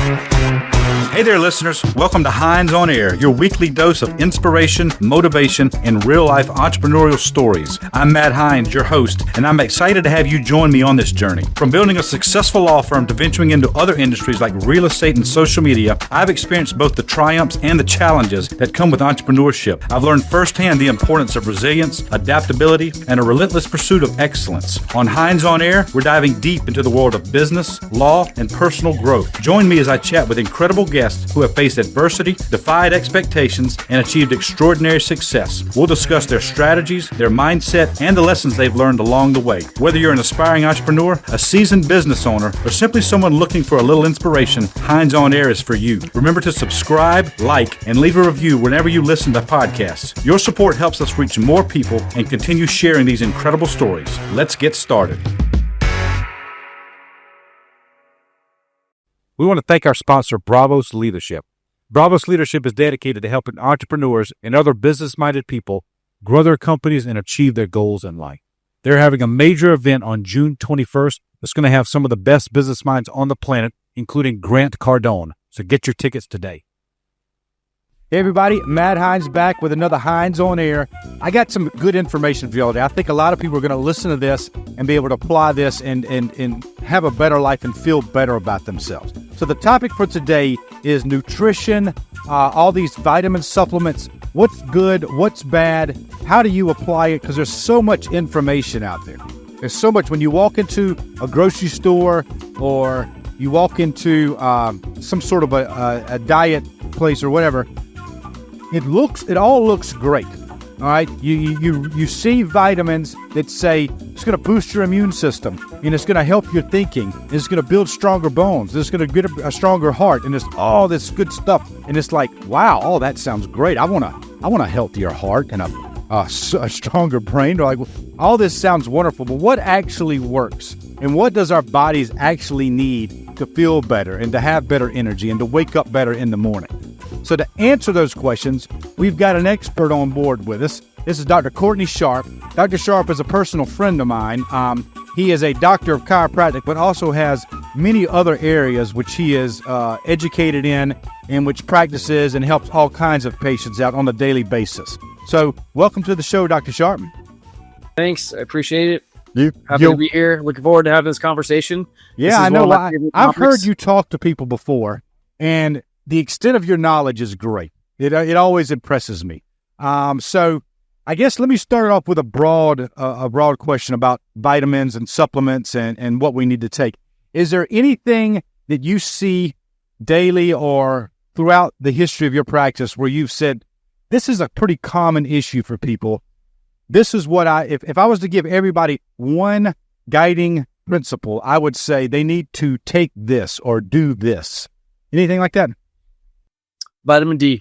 Hey there, listeners. Welcome to Hines on Air, your weekly dose of inspiration, motivation, and real-life entrepreneurial stories. I'm Matt Hines, your host, and I'm excited to have you join me on this journey. From building a successful law firm to venturing into other industries like real estate and social media, I've experienced both the triumphs and the challenges that come with entrepreneurship. I've learned firsthand the importance of resilience, adaptability, and a relentless pursuit of excellence. On Hines on Air, we're diving deep into the world of business, law, and personal growth. Join me as I chat with incredible guests who have faced adversity, defied expectations, and achieved extraordinary success. We'll discuss their strategies, their mindset, and the lessons they've learned along the way. Whether you're an aspiring entrepreneur, a seasoned business owner, or simply someone looking for a little inspiration, Hines on Air is for you. Remember to subscribe, like, and leave a review whenever you listen to podcasts. Your support helps us reach more people and continue sharing these incredible stories. Let's get started. We want to thank our sponsor, Bravos Leadership. Bravos Leadership is dedicated to helping entrepreneurs and other business-minded people grow their companies and achieve their goals in life. They're having a major event on June 21st that's going to have some of the best business minds on the planet, including Grant Cardone. So get your tickets today. Hey everybody, Matt Hines back with another Hines on Air. I got some good information for y'all today. I think a lot of people are going to listen to this and be able to apply this and have a better life and feel better about themselves. So the topic for today is nutrition, all these vitamin supplements. What's good? What's bad? How do you apply it? Because there's so much information out there. There's so much. When you walk into a grocery store or you walk into some sort of a diet place or whatever, it all looks great. All right, you see vitamins that say it's going to boost your immune system and it's going to help your thinking. And it's going to build stronger bones. It's going to get a stronger heart, and it's all this good stuff. And it's like, wow, all that sounds great. I want a healthier heart and a stronger brain. Like, all this sounds wonderful, but what actually works? And what does our bodies actually need to feel better and to have better energy and to wake up better in the morning? So to answer those questions, we've got an expert on board with us. This is Dr. Courtney Sharp. Dr. Sharp is a personal friend of mine. He is a doctor of chiropractic, but also has many other areas which he is educated in which practices and helps all kinds of patients out on a daily basis. So welcome to the show, Dr. Sharp. Thanks. I appreciate it. Happy to be here. Looking forward to having this conversation. Yeah, I know. I've heard you talk to people before, and the extent of your knowledge is great. It always impresses me. So I guess let me start off with a broad question about vitamins and supplements and what we need to take. Is there anything that you see daily or throughout the history of your practice where you've said, this is a pretty common issue for people? This is what if I was to give everybody one guiding principle, I would say they need to take this or do this. Anything like that? Vitamin D.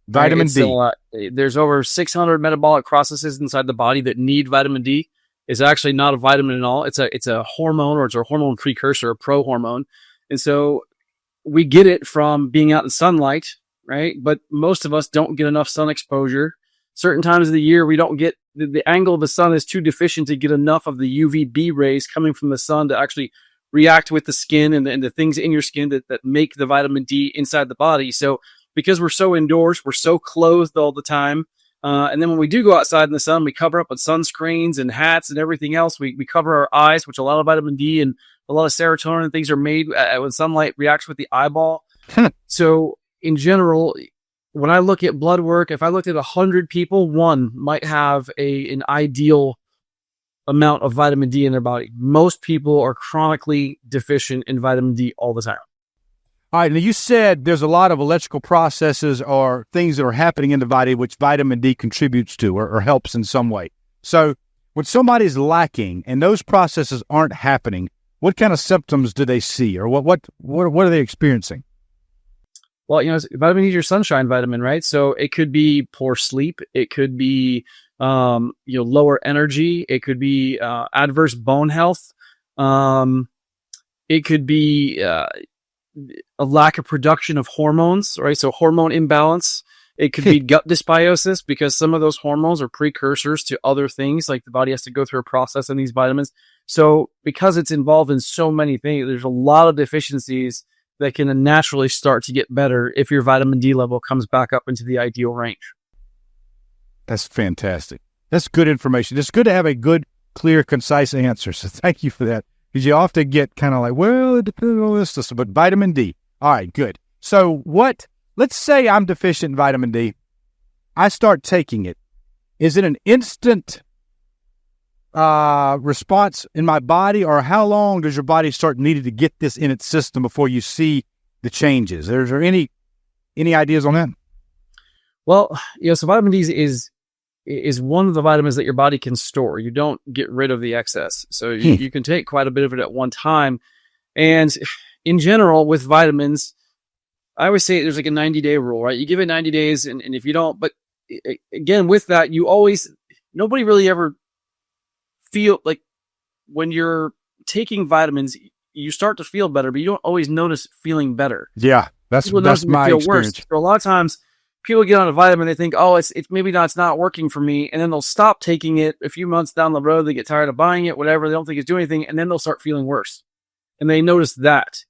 Vitamin D. There's over 600 metabolic processes inside the body that need vitamin D. It's actually not a vitamin at all. It's a hormone, or it's a hormone precursor, a prohormone. And so we get it from being out in sunlight, right? But most of us don't get enough sun exposure. Certain times of the year, we don't get the angle of the sun is too deficient to get enough of the UVB rays coming from the sun to actually react with the skin and the things in your skin that make the vitamin D inside the body. So because we're so indoors, we're so clothed all the time. And then when we do go outside in the sun, we cover up with sunscreens and hats and everything else. We cover our eyes, which a lot of vitamin D and a lot of serotonin and things are made when sunlight reacts with the eyeball. So in general, when I look at blood work, if I looked at 100 people, one might have an ideal amount of vitamin D in their body. Most people are chronically deficient in vitamin D all the time. All right, now you said there's a lot of electrical processes or things that are happening in the body which vitamin D contributes to or helps in some way. So when somebody's lacking and those processes aren't happening, what kind of symptoms do they see, or what are they experiencing? Well, vitamin D is your sunshine vitamin, right? So it could be poor sleep. It could be, lower energy. It could be adverse bone health. It could be a lack of production of hormones, right? So hormone imbalance. It could be gut dysbiosis because some of those hormones are precursors to other things, like the body has to go through a process in these vitamins. So because it's involved in so many things, there's a lot of deficiencies that can naturally start to get better if your vitamin D level comes back up into the ideal range. That's fantastic. That's good information. It's good to have a good, clear, concise answer. So thank you for that. Because you often get kind of like, well, it depends on this system, but vitamin D. All right, good. So let's say I'm deficient in vitamin D. I start taking it. Is it an instant response in my body, or how long does your body start needing to get this in its system before you see the changes? Is there any ideas on that? Well, so vitamin D is one of the vitamins that your body can store. You don't get rid of the excess. So you can take quite a bit of it at one time. And in general, with vitamins, I always say there's like a 90-day rule, right? You give it 90 days, and if you don't, but again, with that, nobody really ever feel like when you're taking vitamins, you start to feel better, but you don't always notice feeling better. Yeah, that's my experience. Worse. So a lot of times people get on a vitamin, they think, oh, it's maybe it's not working for me. And then they'll stop taking it a few months down the road. They get tired of buying it, whatever. They don't think it's doing anything. And then they'll start feeling worse. And they notice that.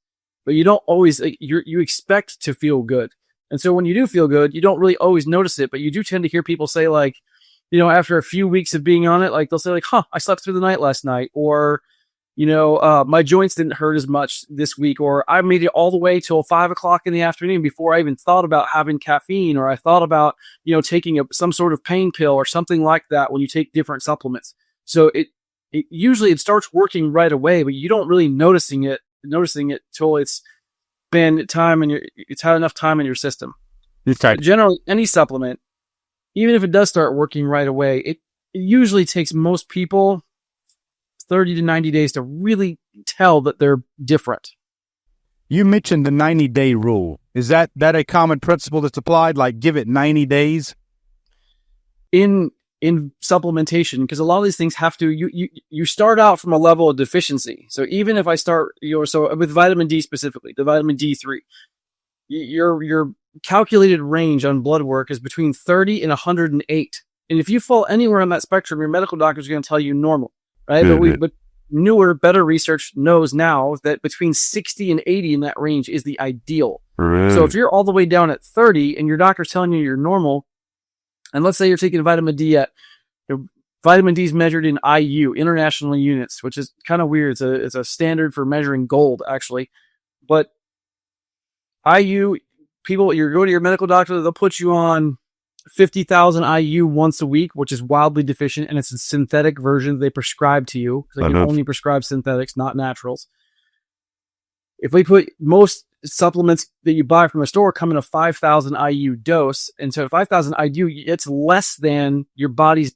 But you don't always, you expect to feel good. And so when you do feel good, you don't really always notice it. But you do tend to hear people say like, after a few weeks of being on it, like they'll say like, I slept through the night last night. Or, my joints didn't hurt as much this week, or I made it all the way till 5:00 in the afternoon before I even thought about having caffeine, or I thought about, taking some sort of pain pill or something like that when you take different supplements. So it usually starts working right away, but you don't really noticing it till it's been time and it's had enough time in your system. Generally, any supplement, even if it does start working right away, it usually takes most people 30 to 90 days to really tell that they're different. You mentioned the 90-day rule. Is that a common principle that's applied? Like give it 90 days? In supplementation, because a lot of these things have to, you start out from a level of deficiency. So even if I start, so with vitamin D specifically, the vitamin D3, your calculated range on blood work is between 30 and 108. And if you fall anywhere on that spectrum, your medical doctor is going to tell you normal. Right, but newer, better research knows now that between 60 and 80 in that range is the ideal. Right. So if you're all the way down at 30 and your doctor's telling you you're normal, and let's say you're taking vitamin D vitamin D is measured in IU, international units, which is kind of weird. It's a standard for measuring gold, actually. But IU, you go to your medical doctor, they'll put you on 50,000 IU once a week, which is wildly deficient, and it's a synthetic version they prescribe to you. They can only prescribe synthetics, not naturals. If we put most supplements that you buy from a store come in a 5,000 IU dose, and so 5,000 IU, it's less than your body's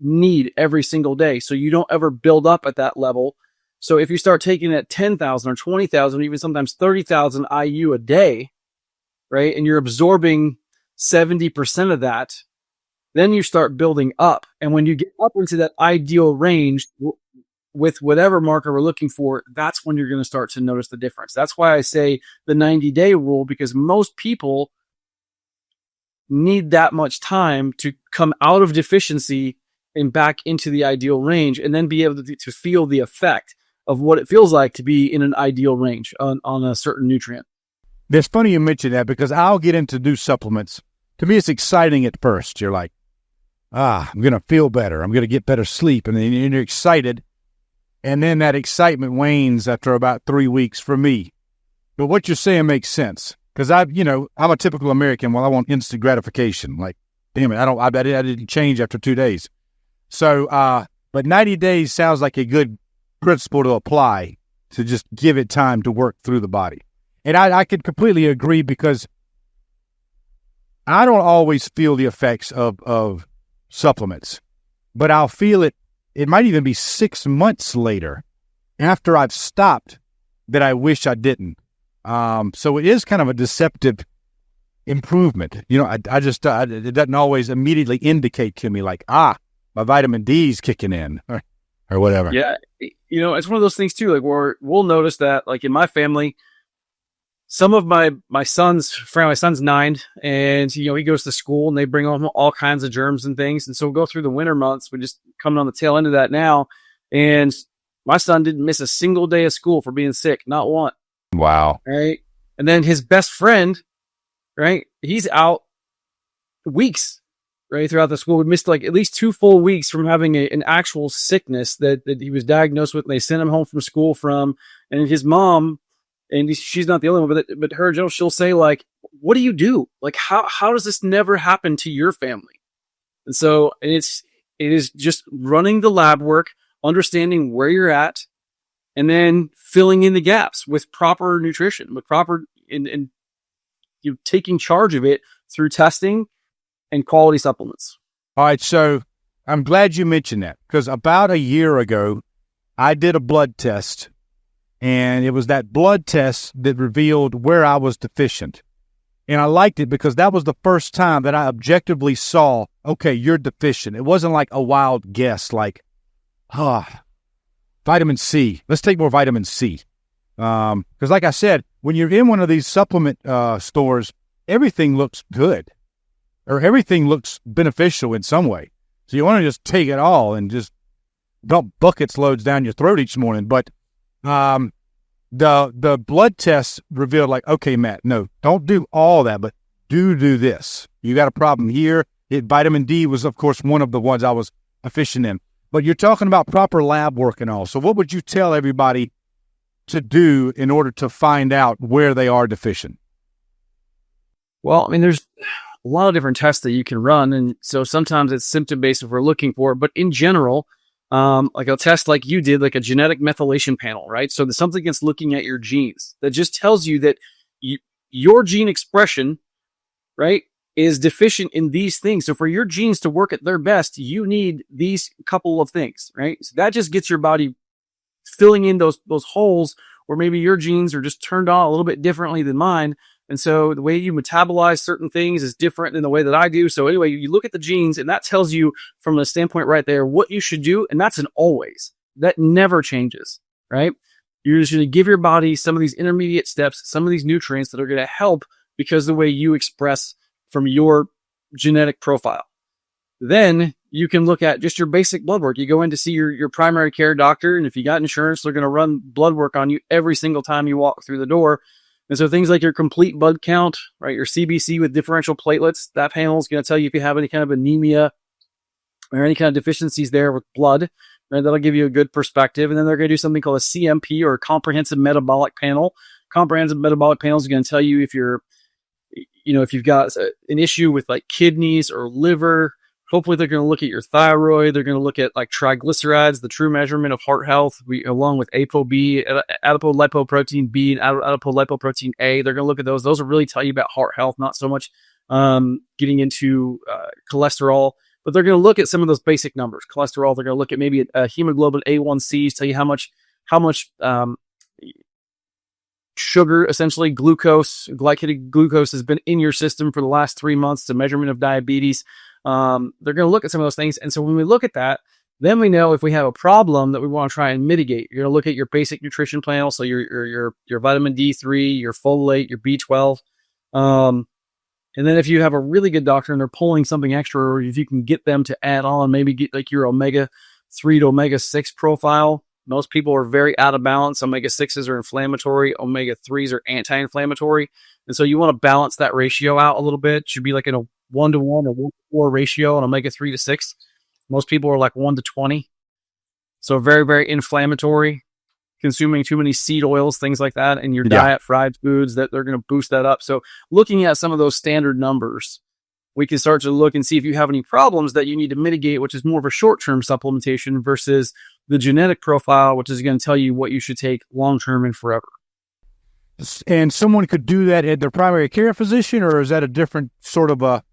need every single day. So you don't ever build up at that level. So if you start taking it at 10,000 or 20,000, or even sometimes 30,000 IU a day, right, and you're absorbing 70% of that, then you start building up. And when you get up into that ideal range with whatever marker we're looking for, that's when you're going to start to notice the difference. That's why I say the 90-day rule, because most people need that much time to come out of deficiency and back into the ideal range, and then be able to feel the effect of what it feels like to be in an ideal range on a certain nutrient. It's funny you mention that, because I'll get into new supplements. To me, it's exciting at first. You're like, I'm going to feel better. I'm going to get better sleep. And then you're excited. And then that excitement wanes after about 3 weeks for me. But what you're saying makes sense. Because I'm a typical American. Well, I want instant gratification. Like, damn it, I didn't change after 2 days. So, but 90 days sounds like a good principle to apply, to just give it time to work through the body. And I could completely agree, because I don't always feel the effects of supplements, but I'll feel it. It might even be 6 months later after I've stopped that I wish I didn't. So it is kind of a deceptive improvement. I just, it doesn't always immediately indicate to me like, my vitamin D is kicking in or whatever. Yeah. It's one of those things too, like where we'll notice that, like in my family, some of my son's 9, and he goes to school, and they bring home all kinds of germs and things. And so we'll go through the winter months. We're just coming on the tail end of that now. And my son didn't miss a single day of school for being sick, not one. Wow. Right. And then his best friend, right? He's out weeks, right? Throughout the school. We missed like at least 2 full weeks from having an actual sickness that he was diagnosed with. And they sent him home from school from, and his mom, and she's not the only one, but her, she'll say like, what do you do? Like, how does this never happen to your family? And so it is just running the lab work, understanding where you're at, and then filling in the gaps with proper nutrition, with proper, and you taking charge of it through testing and quality supplements. All right. So I'm glad you mentioned that, because about a year ago, I did a blood test, and it was that blood test that revealed where I was deficient. And I liked it because that was the first time that I objectively saw, okay, you're deficient. It wasn't like a wild guess, like, vitamin C. Let's take more vitamin C. Because like I said, when you're in one of these supplement stores, everything looks good, or everything looks beneficial in some way. So you want to just take it all and just dump buckets loads down your throat each morning. But the blood tests revealed like, okay, Matt, no, don't do all that, but do this. You got a problem here. Vitamin D was, of course, one of the ones I was deficient in. But you're talking about proper lab work and all. So what would you tell everybody to do in order to find out where they are deficient? Well, I mean, there's a lot of different tests that you can run. And so sometimes it's symptom-based if we're looking for it. But in general, like a test like you did, like a genetic methylation panel, right? So there's something against looking at your genes that just tells you that your gene expression, right, is deficient in these things. So for your genes to work at their best, you need these couple of things, right? So that just gets your body filling in those holes where maybe your genes are just turned on a little bit differently than mine. And so the way you metabolize certain things is different than the way that I do. So anyway, you look at the genes, and that tells you from a standpoint right there what you should do. And that's an always. That never changes, right? You're just going to give your body some of these intermediate steps, some of these nutrients that are going to help because of the way you express from your genetic profile. Then you can look at just your basic blood work. You go in to see your primary care doctor, and if you got insurance, they're going to run blood work on you every single time you walk through the door. And so things like your complete blood count, right, your CBC with differential platelets, that panel is going to tell you if you have any kind of anemia or any kind of deficiencies there with blood. Right? That'll give you a good perspective. And then they're going to do something called a CMP, or a comprehensive metabolic panel. Comprehensive metabolic panel is going to tell you if you've got an issue with like kidneys or liver. Hopefully they're going to look at your thyroid. They're going to look at like triglycerides, the true measurement of heart health, along with ApoB, adipolipoprotein B, and adipolipoprotein A. They're going to look at those. Those will really tell you about heart health, not so much getting into cholesterol. But they're going to look at some of those basic numbers. Cholesterol, they're going to look at maybe hemoglobin A1Cs, tell you how much sugar, essentially glucose, glycated glucose, has been in your system for the last 3 months. It's a measurement of diabetes. They're going to look at some of those things. And so when we look at that, then we know if we have a problem that we want to try and mitigate. You're going to look at your basic nutrition plan. So your vitamin D3, your folate, your B12. And then if you have a really good doctor and they're pulling something extra, or if you can get them to add on, maybe get like your omega 3 to omega 6 profile. Most people are very out of balance. Omega 6s are inflammatory. Omega 3s are anti-inflammatory. And so you want to balance that ratio out a little bit. It should be like in a 1-to-1 or 1-to-4 ratio on omega 3 to 6. Most people are like 1 to 20. So very, very inflammatory. Consuming too many seed oils, things like that, in your diet, fried foods, that they're going to boost that up. So looking at some of those standard numbers, we can start to look and see if you have any problems that you need to mitigate, which is more of a short-term supplementation versus the genetic profile, which is going to tell you what you should take long-term and forever. And someone could do that at their primary care physician, or is that a different sort of like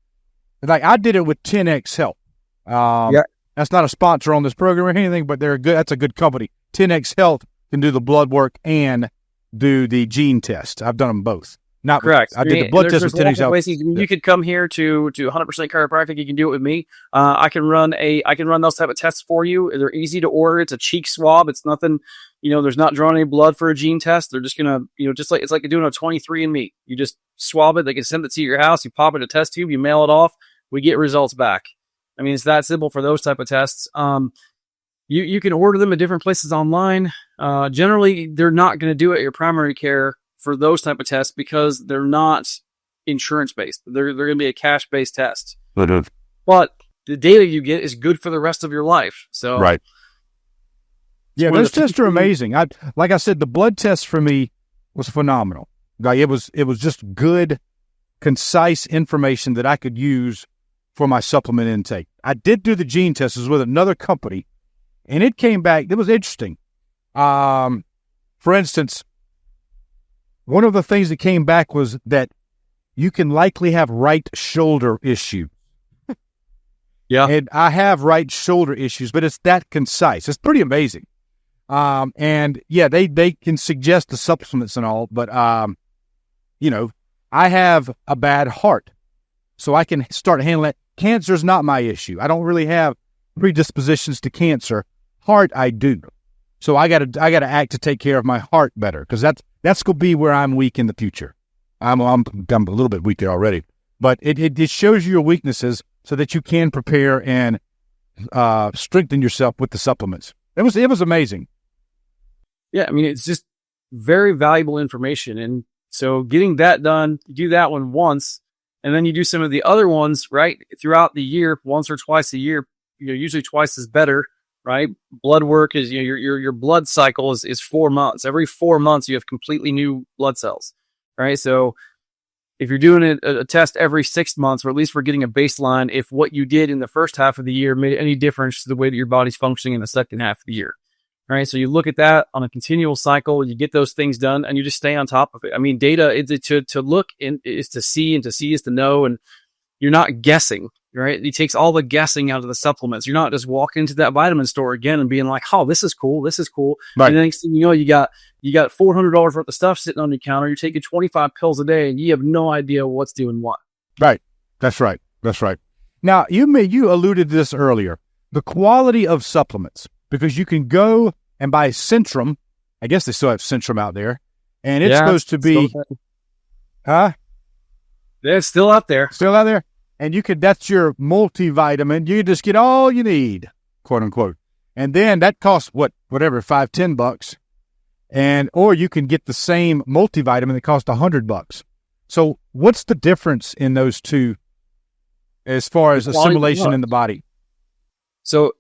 I did it with 10X Health. That's not a sponsor on this program or anything, but they're good. That's a good company. 10X Health can do the blood work and do the gene test. I've done them both. Not correct. I did the blood test with 10X Health. You could come here to 100% chiropractic. You can do it with me. I can run those type of tests for you. They're easy to order. It's a cheek swab. It's nothing, there's not drawing any blood for a gene test. They're just going to, just like, it's like doing a 23andMe. You just swab it. They can send it to your house. You pop it in a test tube. You mail it off. We get results back. I mean, it's that simple for those type of tests. You can order them at different places online. Generally, they're not going to do it at your primary care for those type of tests because they're not insurance based. They're going to be a cash based test. But the data you get is good for the rest of your life. So right. Yeah, those tests are amazing. Like I said, the blood test for me was phenomenal. Like it was just good, concise information that I could use for my supplement intake. I did do the gene tests with another company, and it came back. It was interesting. For instance, one of the things that came back was that you can likely have right shoulder issue. Yeah. And I have right shoulder issues, but it's that concise. It's pretty amazing. And yeah, they can suggest the supplements and all, but, I have a bad heart, so I can start handling it. Cancer is not my issue. I don't really have predispositions to cancer. Heart, I do. So I gotta act to take care of my heart better, because that's going to be where I'm weak in the future. I'm a little bit weak there already, but it shows you your weaknesses so that you can prepare and strengthen yourself with the supplements. It was amazing. Yeah, I mean, it's just very valuable information. And so getting that done, you do that one once, and then you do some of the other ones, right, throughout the year, once or twice a year. Usually twice is better, right? Blood work is, your blood cycle is 4 months. Every 4 months, you have completely new blood cells, right? So if you're doing a test every 6 months, or at least we're getting a baseline if what you did in the first half of the year made any difference to the way that your body's functioning in the second half of the year. Right. So you look at that on a continual cycle, you get those things done, and you just stay on top of it. I mean, data to look in is to see, and to see is to know, and you're not guessing, right? It takes all the guessing out of the supplements. You're not just walking into that vitamin store again and being like, oh, this is cool. This is cool. Right. And the next thing you know, you got $400 worth of stuff sitting on your counter. You're taking 25 pills a day and you have no idea what's doing what. Right. That's right. Now, you alluded to this earlier, the quality of supplements, because you can go and buy Centrum. I guess they still have Centrum out there, and it's supposed to be, Yeah, it's still out there. And that's your multivitamin. You just get all you need, quote unquote. And then that costs whatever, $5-10. Or you can get the same multivitamin that costs $100. So what's the difference in those two as far as assimilation in the body? So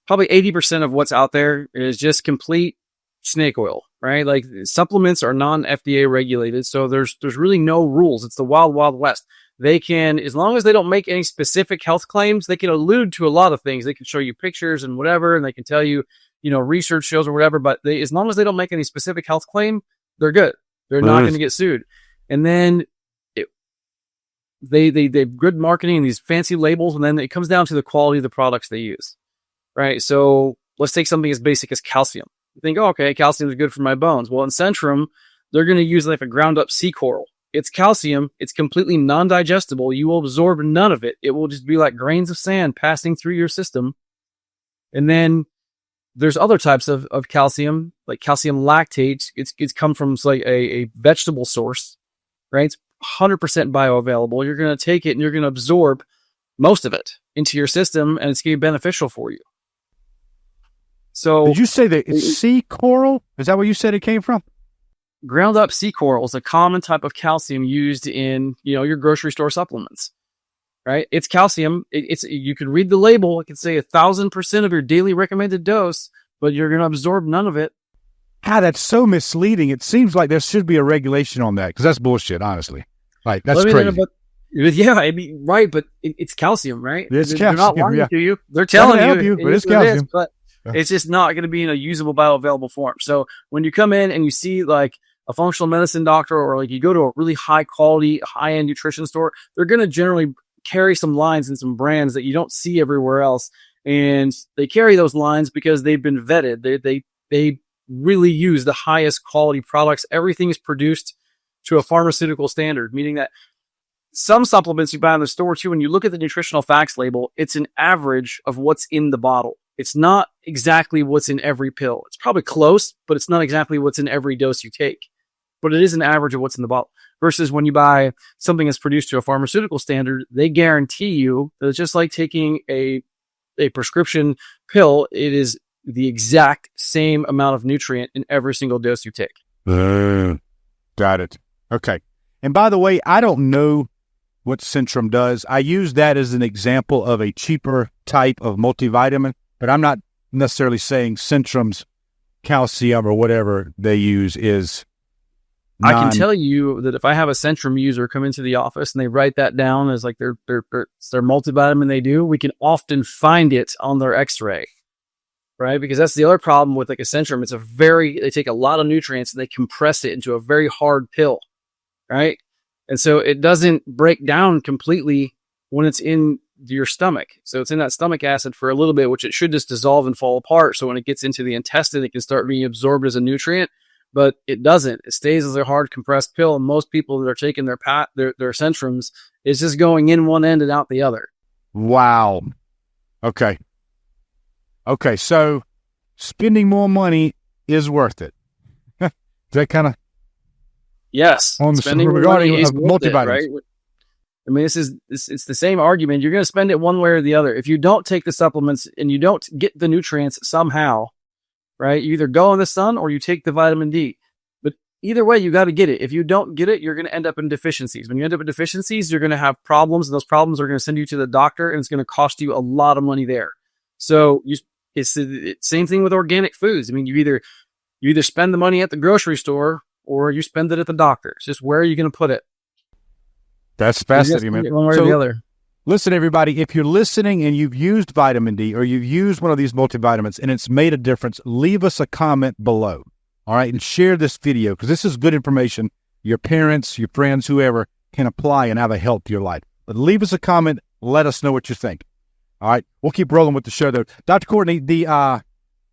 probably 80% of what's out there is just complete snake oil, right? Like, supplements are non-FDA regulated, so there's really no rules. It's the wild, wild west. They can, as long as they don't make any specific health claims, they can allude to a lot of things. They can show you pictures and whatever, and they can tell you, research shows or whatever, but as long as they don't make any specific health claim, they're good. They're not going to get sued. And then they good marketing and these fancy labels, and then it comes down to the quality of the products they use, right? So let's take something as basic as calcium. You think, oh, okay, calcium is good for my bones. Well, in Centrum, they're going to use like a ground up sea coral. It's calcium. It's completely non-digestible. You will absorb none of it. It will just be like grains of sand passing through your system. And then there's other types of calcium, like calcium lactate. It's come from like a vegetable source, right? It's 100% bioavailable. You're going to take it and you're going to absorb most of it into your system, and it's going to be beneficial for you. So, did you say that it's sea coral? Is that where you said it came from? Ground up sea coral is a common type of calcium used in, your grocery store supplements, right? It's calcium. You can read the label. It can say 1,000% of your daily recommended dose, but you're going to absorb none of it. That's so misleading. It seems like there should be a regulation on that, because that's bullshit, honestly. Like, that's crazy. Yeah, I mean, right, but it's calcium, right? It's calcium. They're not lying to you. They're telling you, but it's calcium. But it's just not going to be in a usable, bioavailable form. So when you come in and you see like a functional medicine doctor, or like you go to a really high quality, high end nutrition store, they're going to generally carry some lines and some brands that you don't see everywhere else. And they carry those lines because they've been vetted. They really use the highest quality products. Everything is produced to a pharmaceutical standard, meaning that some supplements you buy in the store too, when you look at the nutritional facts label, it's an average of what's in the bottle. It's not exactly what's in every pill. It's probably close, but it's not exactly what's in every dose you take. But it is an average of what's in the bottle. Versus when you buy something that's produced to a pharmaceutical standard, they guarantee you that it's just like taking a prescription pill. It is the exact same amount of nutrient in every single dose you take. Got it. Okay. And by the way, I don't know what Centrum does. I use that as an example of a cheaper type of multivitamin, but I'm not necessarily saying Centrum's calcium or whatever they use is I can tell you that if I have a Centrum user come into the office and they write that down as like their multivitamin they do, we can often find it on their x-ray, right? Because that's the other problem with like a Centrum. They take a lot of nutrients and they compress it into a very hard pill, right? And so it doesn't break down completely when it's in your stomach. So it's in that stomach acid for a little bit, which it should just dissolve and fall apart. So when it gets into the intestine, it can start being absorbed as a nutrient. But it doesn't. It stays as a hard compressed pill. And most people that are taking their Centrums, it's just going in one end and out the other. Wow. Okay. So spending more money is worth it. That kind of. Yes. Spending more money is multivitamins. Right? I mean, it's the same argument. You're going to spend it one way or the other. If you don't take the supplements and you don't get the nutrients somehow, right? You either go in the sun or you take the vitamin D. But either way, you got to get it. If you don't get it, you're going to end up in deficiencies. When you end up in deficiencies, you're going to have problems, and those problems are going to send you to the doctor, and it's going to cost you a lot of money there. So it's the same thing with organic foods. I mean, you either spend the money at the grocery store or you spend it at the doctor. It's just where are you going to put it? That's fascinating, man. One way or the other. Listen, everybody, if you're listening and you've used vitamin D or you've used one of these multivitamins and it's made a difference, leave us a comment below, all right? And share this video because this is good information your parents, your friends, whoever can apply and have a healthier life. But leave us a comment. Let us know what you think. All right? We'll keep rolling with the show, though. Dr. Courtney, all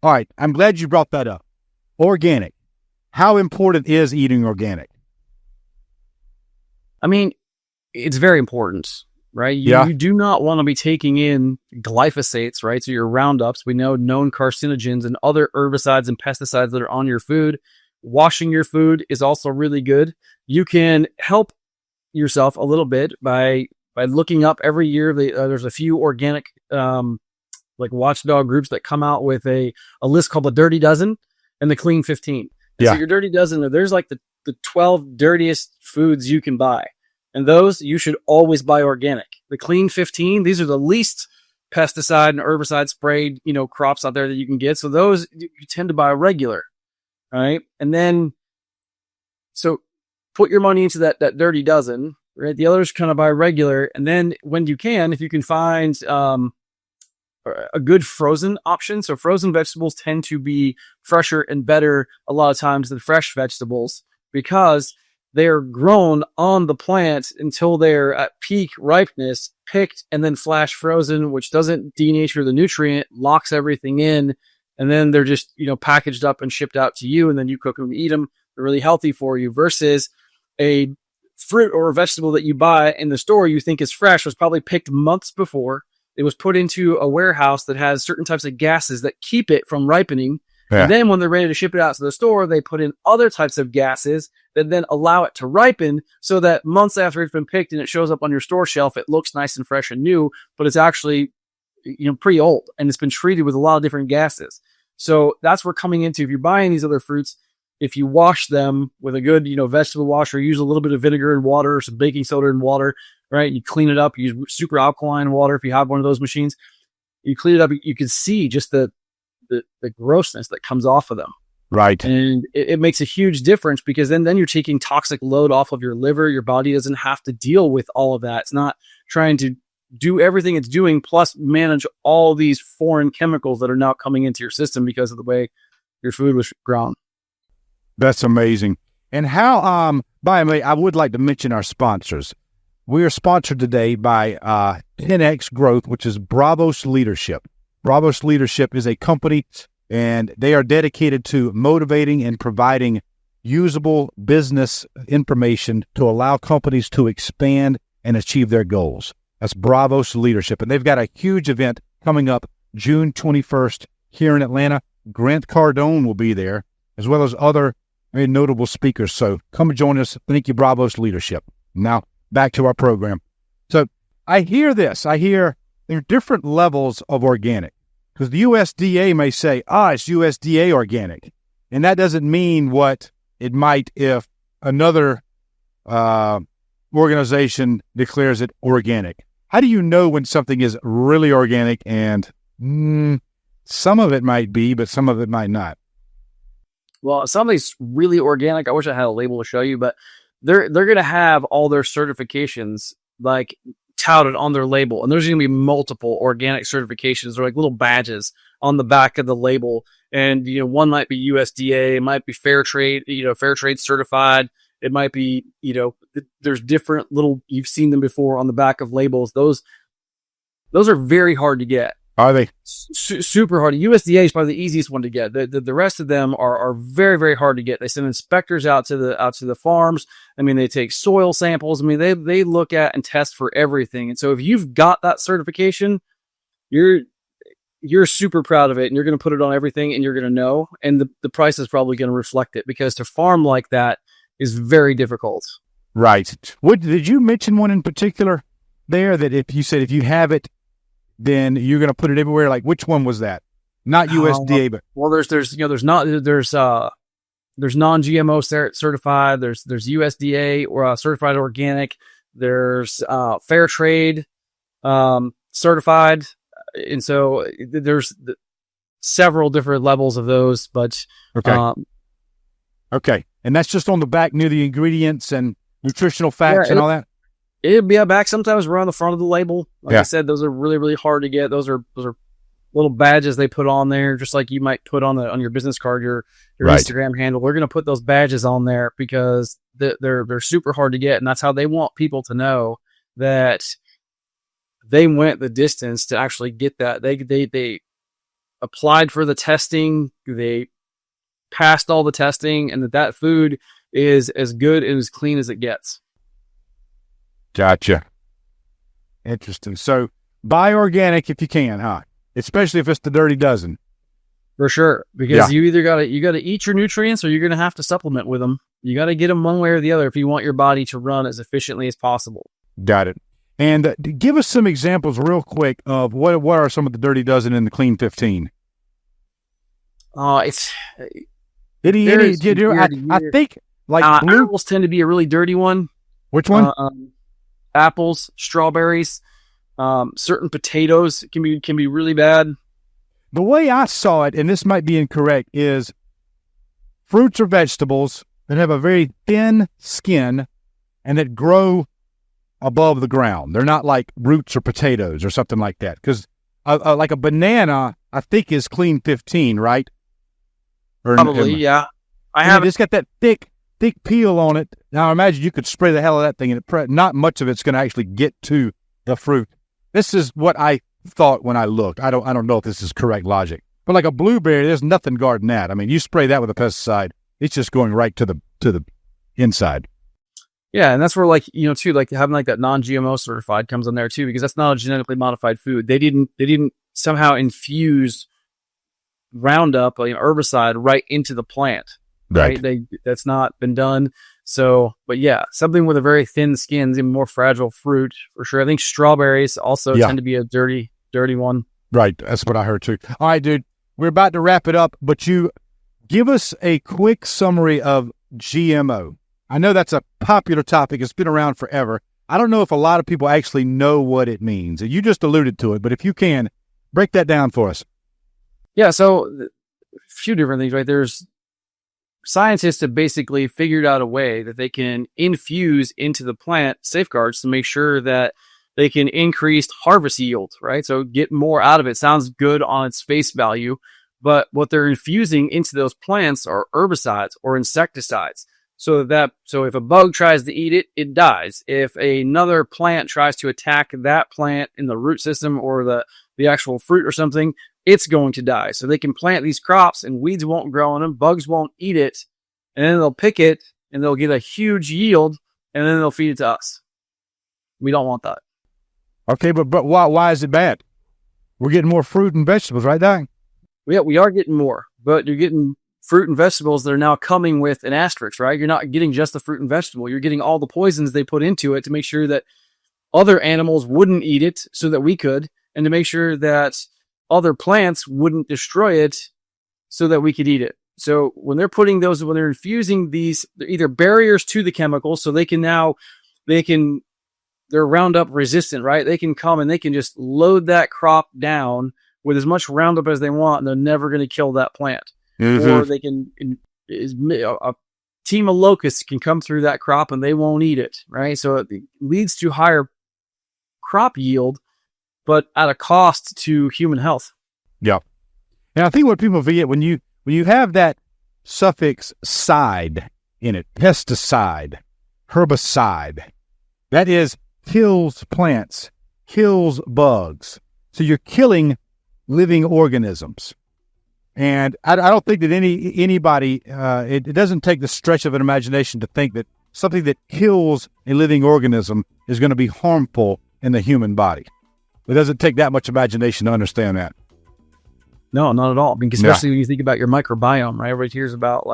right, I'm glad you brought that up. Organic. How important is eating organic? I mean, it's very important. Right? You do not want to be taking in glyphosates, right? So your Roundups, we know known carcinogens and other herbicides and pesticides that are on your food. Washing your food is also really good. You can help yourself a little bit by looking up every year. There's a few organic like watchdog groups that come out with a list called the Dirty Dozen and the Clean 15. So your Dirty Dozen, there's like the 12 dirtiest foods you can buy. And those you should always buy organic. The Clean 15, these are the least pesticide and herbicide sprayed, crops out there that you can get. So those you tend to buy regular, right? And then, so put your money into that Dirty Dozen, right? The others kind of buy regular. And then when you can, if you can find a good frozen option. So frozen vegetables tend to be fresher and better a lot of times than fresh vegetables because they're grown on the plant until they're at peak ripeness, picked and then flash frozen, which doesn't denature the nutrient, locks everything in, and then they're just, packaged up and shipped out to you, and then you cook them and eat them. They're really healthy for you versus a fruit or a vegetable that you buy in the store you think is fresh was probably picked months before. It was put into a warehouse that has certain types of gases that keep it from ripening. Yeah. And then when they're ready to ship it out to the store, they put in other types of gases that then allow it to ripen so that months after it's been picked and it shows up on your store shelf, it looks nice and fresh and new, but it's actually, pretty old and it's been treated with a lot of different gases. So that's where coming into, if you're buying these other fruits, if you wash them with a good, vegetable wash or use a little bit of vinegar and water or some baking soda and water, right? You clean it up, use super alkaline water. If you have one of those machines, you clean it up, you can see just the grossness that comes off of them. Right. And it makes a huge difference because then you're taking toxic load off of your liver. Your body doesn't have to deal with all of that. It's not trying to do everything it's doing, plus manage all these foreign chemicals that are now coming into your system because of the way your food was grown. That's amazing. And how, by the way, I would like to mention our sponsors. We are sponsored today by 10X Growth, which is Bravos Leadership. Bravos Leadership is a company, and they are dedicated to motivating and providing usable business information to allow companies to expand and achieve their goals. That's Bravos Leadership. And they've got a huge event coming up June 21st here in Atlanta. Grant Cardone will be there, as well as other very notable speakers. So come join us. Thank you, Bravos Leadership. Now, back to our program. So I hear this. There are different levels of organic because the USDA may say, it's USDA organic. And that doesn't mean what it might if another organization declares it organic. How do you know when something is really organic and some of it might be, but some of it might not? Well, something's really organic. I wish I had a label to show you, but they're going to have all their certifications like touted on their label, and there's going to be multiple organic certifications. They're like little badges on the back of the label, and one might be USDA, it might be fair trade, fair trade certified. It might be, there's different little, you've seen them before on the back of labels. Those are very hard to get. Are they? Super hard. USDA is probably the easiest one to get. The rest of them are very, very hard to get. They send inspectors out to the farms. I mean, they take soil samples. I mean, they look at and test for everything. And so if you've got that certification, you're super proud of it, and you're going to put it on everything, and you're going to know, and the price is probably going to reflect it, because to farm like that is very difficult. Right. Did you mention one in particular there that if you have it, then you're going to put it everywhere? Like, which one was that? Not USDA, but there's non-GMO certified. There's USDA or certified organic. There's fair trade certified, and so there's several different levels of those. But okay, and that's just on the back near the ingredients and nutritional facts and all that. It'd be back sometimes around the front of the label. Like I said, those are really, really hard to get. Those are little badges they put on there, just like you might put on your business card, your right. Instagram handle. We're going to put those badges on there because they're super hard to get, and that's how they want people to know that they went the distance to actually get that. They applied for the testing, they passed all the testing, and that food is as good and as clean as it gets. Gotcha. Interesting. So buy organic if you can, huh? Especially if it's the Dirty Dozen. For sure. Because you either got to eat your nutrients, or you're going to have to supplement with them. You got to get them one way or the other if you want your body to run as efficiently as possible. Got it. And give us some examples real quick of what are some of the Dirty Dozen in the Clean 15? I think like apples tend to be a really dirty one. Which one? Apples, strawberries, certain potatoes can be really bad. The way I saw it, and this might be incorrect, is fruits or vegetables that have a very thin skin and that grow above the ground. They're not like roots or potatoes or something like that. Because like a banana, I think, is Clean 15, right? Probably, yeah. It's got that thick peel on it. Now, I imagine you could spray the hell of that thing, and not much of it's going to actually get to the fruit. This is what I thought when I looked. I don't know if this is correct logic. But like a blueberry, there's nothing guarding that. I mean, you spray that with a pesticide, it's just going right to the inside. Yeah, and that's where, like, too, like having like that non-GMO certified comes in there too, because that's not a genetically modified food. They didn't somehow infuse Roundup, like herbicide, right into the plant. Right. That's not been done. So, but yeah, something with a very thin skin is even more fragile fruit for sure. I think strawberries also tend to be a dirty one. Right. That's what I heard too. All right, dude, we're about to wrap it up, but you give us a quick summary of GMO. I know that's a popular topic. It's been around forever. I don't know if a lot of people actually know what it means. You just alluded to it, but if you can, break that down for us. Yeah. So a few different things, right? There's scientists have basically figured out a way that they can infuse into the plant safeguards to make sure that they can increase harvest yield, right? So get more out of it. Sounds good on its face value, but what they're infusing into those plants are herbicides or insecticides. So if a bug tries to eat it, it dies. If another plant tries to attack that plant in the root system or the actual fruit or something, it's going to die. So they can plant these crops and weeds won't grow on them, bugs won't eat it, and then they'll pick it and they'll get a huge yield, and then they'll feed it to us. We don't want that. Okay, but why is it bad? We're getting more fruit and vegetables, right, Doc? Yeah, we are getting more, but you're getting fruit and vegetables that are now coming with an asterisk, right? You're not getting just the fruit and vegetable. You're getting all the poisons they put into it to make sure that other animals wouldn't eat it so that we could, and to make sure that other plants wouldn't destroy it so that we could eat it. So when they're putting those, when they're infusing these, they're either barriers to the chemicals, so they're Roundup resistant, right? They can come and they can just load that crop down with as much Roundup as they want, and they're never going to kill that plant. Or they can, a team of locusts can come through that crop and they won't eat it, right? So it leads to higher crop yield, but at a cost to human health. Yeah. And I think what people forget, when you have that suffix "side" in it, pesticide, herbicide, that is kills plants, kills bugs. So you're killing living organisms. And I don't think that anybody, it doesn't take the stretch of an imagination to think that something that kills a living organism is going to be harmful in the human body. It doesn't take that much imagination to understand that. No, not at all. I mean, especially when you think about your microbiome, right? Everybody hears about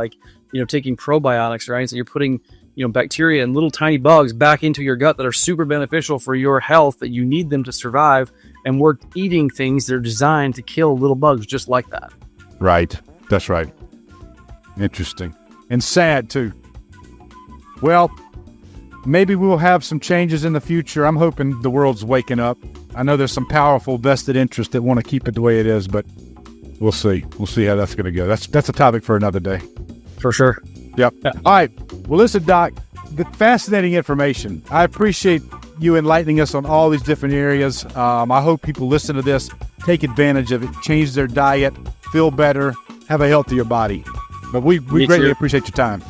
taking probiotics, right? So you're putting, bacteria and little tiny bugs back into your gut that are super beneficial for your health, that you need them to survive. And we're eating things that are designed to kill little bugs just like that. Right. That's right. Interesting. And sad, too. Well, maybe we'll have some changes in the future. I'm hoping the world's waking up. I know there's some powerful vested interests that want to keep it the way it is, but we'll see. We'll see how that's going to go. That's a topic for another day. For sure. Yep. Yeah. All right. Well, listen, Doc, the fascinating information. I appreciate you enlightening us on all these different areas. I hope people listen to this, take advantage of it, change their diet, feel better, have a healthier body. But we greatly appreciate your time.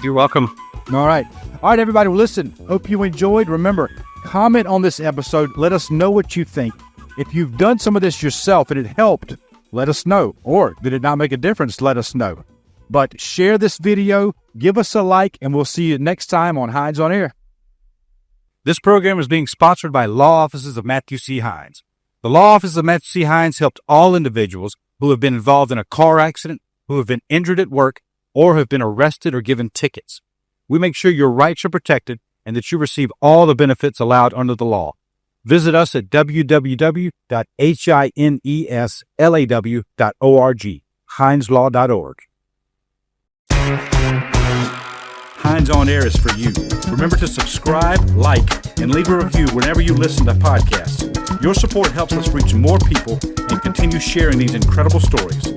You're welcome. All right, everybody. Well, listen, hope you enjoyed. Remember, comment on this episode. Let us know what you think. If you've done some of this yourself and it helped, let us know. Or did it not make a difference? Let us know. But share this video, give us a like, and we'll see you next time on Hines on Air. This program is being sponsored by Law Offices of Matthew C. Hines. The Law Offices of Matthew C. Hines helped all individuals who have been involved in a car accident, who have been injured at work, or have been arrested or given tickets. We make sure your rights are protected and that you receive all the benefits allowed under the law. Visit us at www.hineslaw.org, hineslaw.org. Hines on Air is for you. Remember to subscribe, like, and leave a review whenever you listen to podcasts. Your support helps us reach more people and continue sharing these incredible stories.